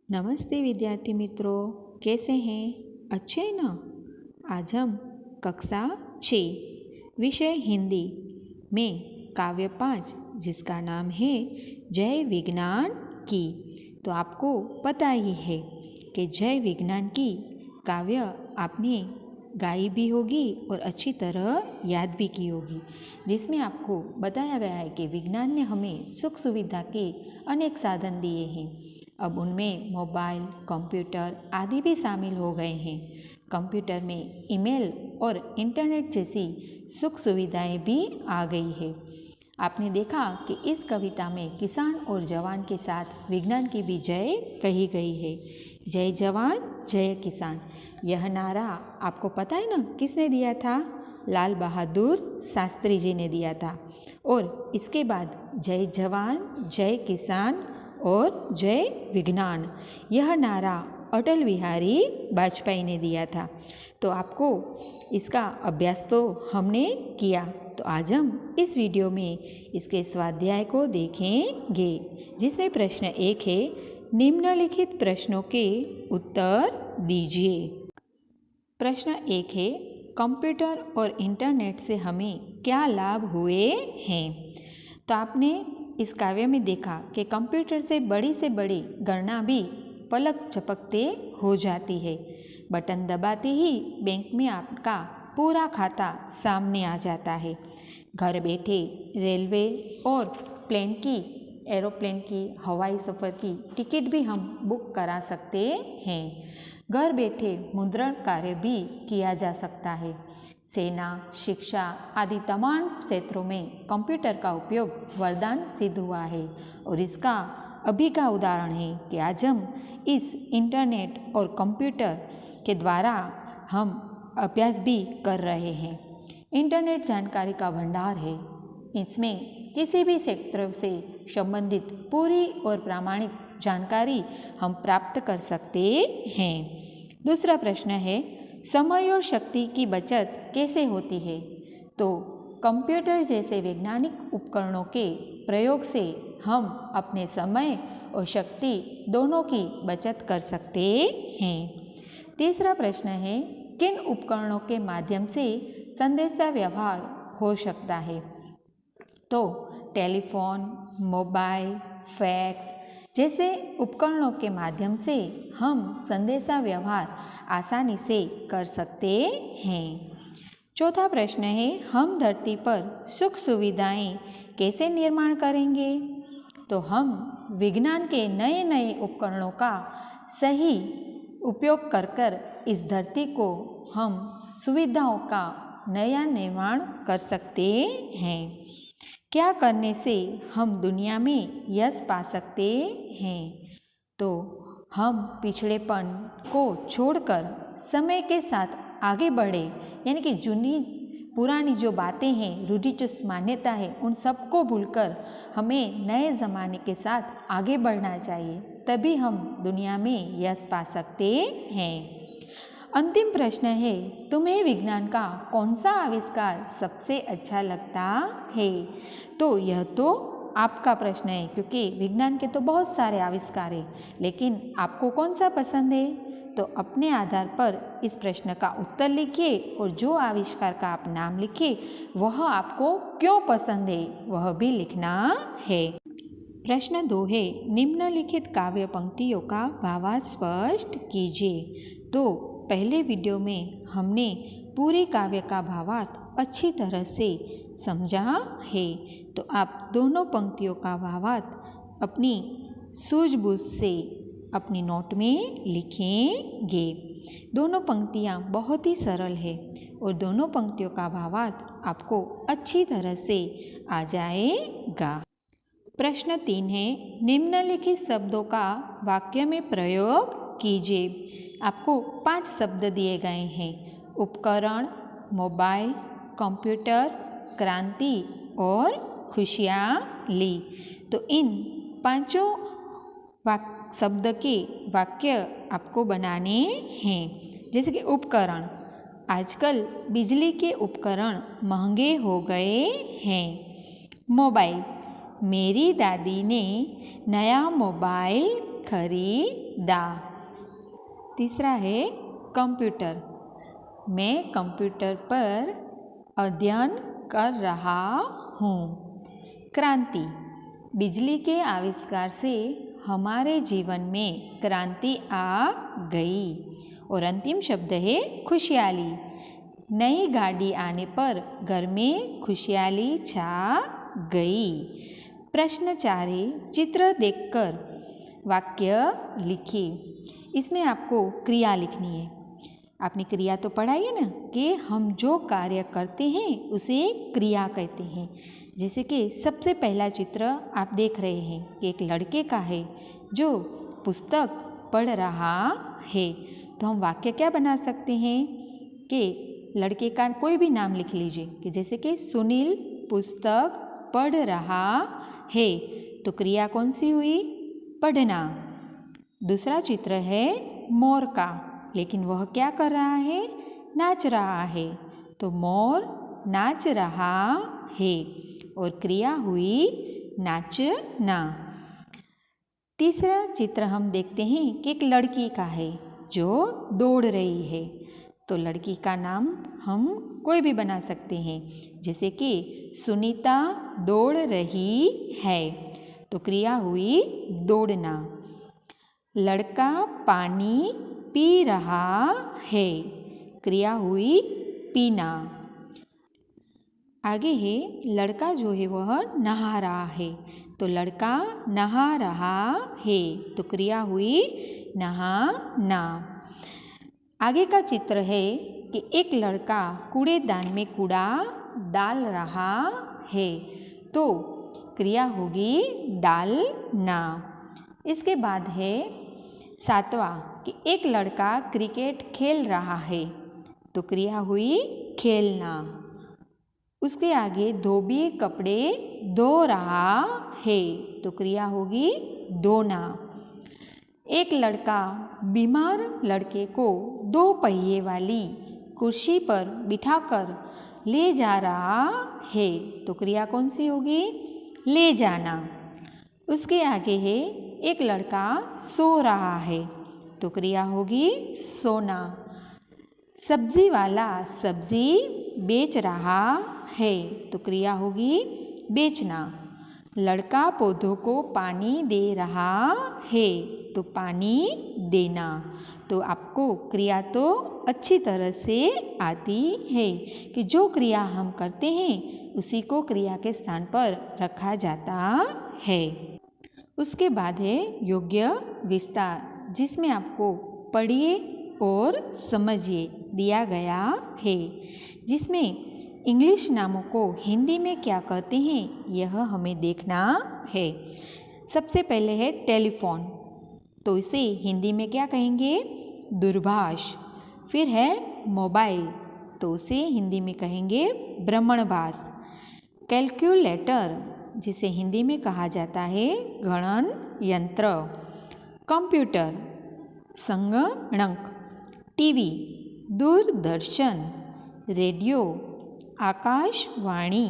नमस्ते विद्यार्थी मित्रों, कैसे हैं? अच्छे हैं ना? आज हम कक्षा 6 विषय हिंदी में काव्य 5 जिसका नाम है जय विज्ञान की। तो आपको पता ही है कि जय विज्ञान की काव्य आपने गाई भी होगी और अच्छी तरह याद भी की होगी, जिसमें आपको बताया गया है कि विज्ञान ने हमें सुख सुविधा के अनेक साधन दिए हैं। अब उनमें मोबाइल, कंप्यूटर आदि भी शामिल हो गए हैं। कंप्यूटर में ईमेल और इंटरनेट जैसी सुख सुविधाएं भी आ गई है। आपने देखा कि इस कविता में किसान और जवान के साथ विज्ञान की भी जय कही गई है। जय जवान जय किसान, यह नारा आपको पता है ना किसने दिया था? लाल बहादुर शास्त्री जी ने दिया था। और इसके बाद जय जवान जय किसान और जय विज्ञान, यह नारा अटल बिहारी वाजपेयी ने दिया था। तो आपको इसका अभ्यास तो हमने किया, तो आज हम इस वीडियो में इसके स्वाध्याय को देखेंगे, जिसमें प्रश्न 1 है, निम्नलिखित प्रश्नों के उत्तर दीजिए। प्रश्न 1 है, कंप्यूटर और इंटरनेट से हमें क्या लाभ हुए हैं? तो आपने इस काव्य में देखा कि कंप्यूटर से बड़ी गणना भी पलक झपकते हो जाती है। बटन दबाते ही बैंक में आपका पूरा खाता सामने आ जाता है। घर बैठे रेलवे और एरोप्लेन की, हवाई सफ़र की टिकट भी हम बुक करा सकते हैं। घर बैठे मुद्रण कार्य भी किया जा सकता है। सेना, शिक्षा आदि तमाम क्षेत्रों में कंप्यूटर का उपयोग वरदान सिद्ध हुआ है। और इसका अभी का उदाहरण है कि आज हम इस इंटरनेट और कंप्यूटर के द्वारा हम अभ्यास भी कर रहे हैं। इंटरनेट जानकारी का भंडार है। इसमें किसी भी क्षेत्र से संबंधित पूरी और प्रामाणिक जानकारी हम प्राप्त कर सकते हैं। दूसरा प्रश्न है, समय और शक्ति की बचत कैसे होती है? तो कंप्यूटर जैसे वैज्ञानिक उपकरणों के प्रयोग से हम अपने समय और शक्ति दोनों की बचत कर सकते हैं। तीसरा प्रश्न है, किन उपकरणों के माध्यम से संदेशा व्यवहार हो सकता है? तो टेलीफोन, मोबाइल, फैक्स जैसे उपकरणों के माध्यम से हम संदेशा व्यवहार आसानी से कर सकते हैं। चौथा प्रश्न है, हम धरती पर सुख सुविधाएं कैसे निर्माण करेंगे? तो हम विज्ञान के नए उपकरणों का सही उपयोग कर इस धरती को हम सुविधाओं का नया निर्माण कर सकते हैं। क्या करने से हम दुनिया में यश पा सकते हैं? तो हम पिछड़ेपन को छोड़कर समय के साथ आगे बढ़े, यानी कि पुरानी जो बातें हैं, रूढ़िचुस्त मान्यता है, उन सबको भूलकर हमें नए ज़माने के साथ आगे बढ़ना चाहिए, तभी हम दुनिया में यश पा सकते हैं। अंतिम प्रश्न है, तुम्हें विज्ञान का कौन सा आविष्कार सबसे अच्छा लगता है? तो यह तो आपका प्रश्न है, क्योंकि विज्ञान के तो बहुत सारे आविष्कार हैं, लेकिन आपको कौन सा पसंद है? तो अपने आधार पर इस प्रश्न का उत्तर लिखिए और जो आविष्कार का आप नाम लिखिए वह आपको क्यों पसंद है वह भी लिखना है। प्रश्न 2 है, निम्नलिखित काव्य पंक्तियों का भावार्थ स्पष्ट कीजिए। तो पहले वीडियो में हमने पूरी काव्य का भावार्थ अच्छी तरह से समझा है, तो आप दोनों पंक्तियों का भावार्थ अपनी सूझबूझ से अपनी नोट में लिखेंगे। दोनों पंक्तियाँ बहुत ही सरल है और दोनों पंक्तियों का भावार्थ आपको अच्छी तरह से आ जाएगा। प्रश्न 3 है, निम्नलिखित शब्दों का वाक्य में प्रयोग कीजिए। आपको 5 शब्द दिए गए हैं, उपकरण, मोबाइल, कंप्यूटर, क्रांति और खुशहाली। तो इन पांचों शब्द के वाक्य आपको बनाने हैं। जैसे कि उपकरण, आजकल बिजली के उपकरण महंगे हो गए हैं। मोबाइल, मेरी दादी ने नया मोबाइल खरीदा। तीसरा है कंप्यूटर। मैं कंप्यूटर पर अध्ययन कर रहा हूँ। क्रांति, बिजली के आविष्कार से हमारे जीवन में क्रांति आ गई। और अंतिम शब्द है खुशहाली। नई गाड़ी आने पर घर में खुशहाली छा गई। प्रश्न 4 है, चित्र देखकर वाक्य लिखिए। इसमें आपको क्रिया लिखनी है। आपने क्रिया तो पढ़ा ही है ना कि हम जो कार्य करते हैं उसे क्रिया कहते हैं। जैसे कि सबसे पहला चित्र आप देख रहे हैं कि एक लड़के का है जो पुस्तक पढ़ रहा है। तो हम वाक्य क्या बना सकते हैं कि लड़के का कोई भी नाम लिख लीजिए कि जैसे कि सुनील पुस्तक पढ़ रहा है। तो क्रिया कौन सी हुई? पढ़ना। दूसरा चित्र है मोर का, लेकिन वह क्या कर रहा है? नाच रहा है। तो मोर नाच रहा है और क्रिया हुई नाचना। तीसरा चित्र हम देखते हैं कि एक लड़की का है जो दौड़ रही है। तो लड़की का नाम हम कोई भी बना सकते हैं, जैसे कि सुनीता दौड़ रही है। तो क्रिया हुई दौड़ना। लड़का पानी पी रहा है। क्रिया हुई पीना। आगे है लड़का जो है वह नहा रहा है। तो लड़का नहा रहा है। तो क्रिया हुई नहाना। आगे का चित्र है कि एक लड़का कूड़ेदान में कूड़ा डाल रहा है। तो क्रिया होगी डालना। इसके बाद है 7वां कि एक लड़का क्रिकेट खेल रहा है। तो क्रिया हुई खेलना। उसके आगे धोबी कपड़े धो रहा है। तो क्रिया होगी धोना। एक लड़का बीमार लड़के को 2 पहिए वाली कुर्सी पर बिठाकर ले जा रहा है। तो क्रिया कौन सी होगी? ले जाना। उसके आगे है एक लड़का सो रहा है। तो क्रिया होगी सोना। सब्जी वाला सब्जी बेच रहा है। तो क्रिया होगी बेचना। लड़का पौधों को पानी दे रहा है। तो पानी देना। तो आपको क्रिया तो अच्छी तरह से आती है कि जो क्रिया हम करते हैं उसी को क्रिया के स्थान पर रखा जाता है। उसके बाद है योग्य विस्तार, जिसमें आपको पढ़िए और समझिए दिया गया है। जिसमें इंग्लिश नामों को हिंदी में क्या कहते हैं यह हमें देखना है। सबसे पहले है टेलीफोन। तो इसे हिंदी में क्या कहेंगे? दूरभाष। फिर है मोबाइल। तो उसे हिंदी में कहेंगे भ्रमणभाष। कैलकुलेटर, जिसे हिंदी में कहा जाता है गणन यंत्र। कंप्यूटर, संगणक। TV, Doordarshan. Radio, Akashvani.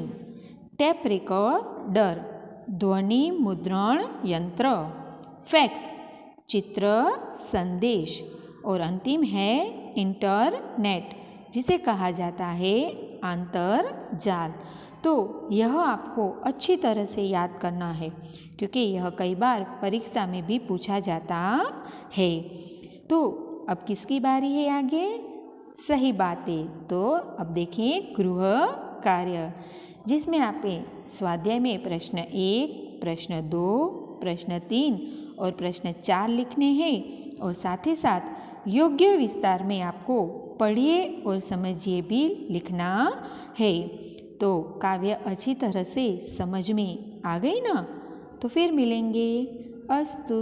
Tape recorder, ध्वनि मुद्रण यंत्र। फैक्स, चित्र संदेश। और अंतिम है इंटरनेट, जिसे कहा जाता है अंतरजाल। तो यह आपको अच्छी तरह से याद करना है क्योंकि यह कई बार परीक्षा में भी पूछा जाता है। तो अब किसकी बारी है आगे? सही बात है। तो अब देखें गृह कार्य, जिसमें आपने स्वाध्याय में प्रश्न 1, प्रश्न 2, प्रश्न 3 और प्रश्न 4 लिखने हैं और साथ ही साथ योग्य विस्तार में आपको पढ़िए और समझिए भी लिखना है। तो काव्य अच्छी तरह से समझ में आ गई ना? तो फिर मिलेंगे। अस्तु।